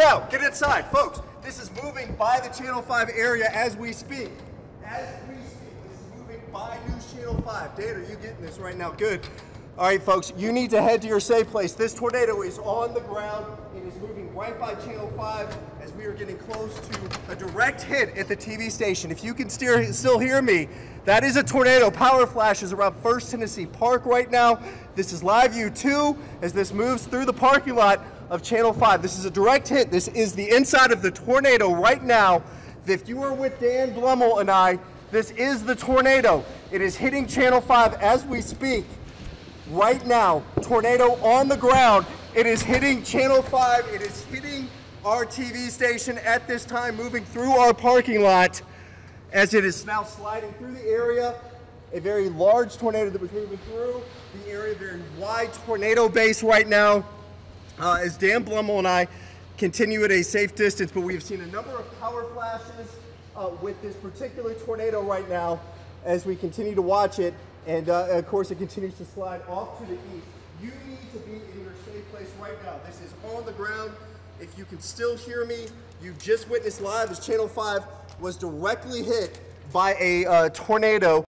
now, get inside. Folks, this is moving by the Channel 5 area as we speak. As we speak, this is moving by News Channel 5. Dad, are you getting this right now? Good. All right, folks, you need to head to your safe place. This tornado is on the ground. It is moving right by Channel 5 as we are getting close to a direct hit at the TV station. If you can still hear me, that is a tornado. Power flashes around First Tennessee Park right now. This is live view 2 as this moves through the parking lot of Channel 5. This is a direct hit. This is the inside of the tornado right now. If you are with Dan Blummel and I, this is the tornado. It is hitting Channel 5 as we speak. Right now, tornado on the ground. It is hitting Channel 5. It is hitting our TV station at this time, moving through our parking lot as it is now sliding through the area. A very large tornado that was moving through the area, very wide tornado base right now. As Dan Blummel and I continue at a safe distance, but we have seen a number of power flashes with this particular tornado right now as we continue to watch it. And of course, it continues to slide off to the east. You need to be in your safe place right now. This is on the ground. If you can still hear me, you just witnessed live as Channel 5 was directly hit by a tornado.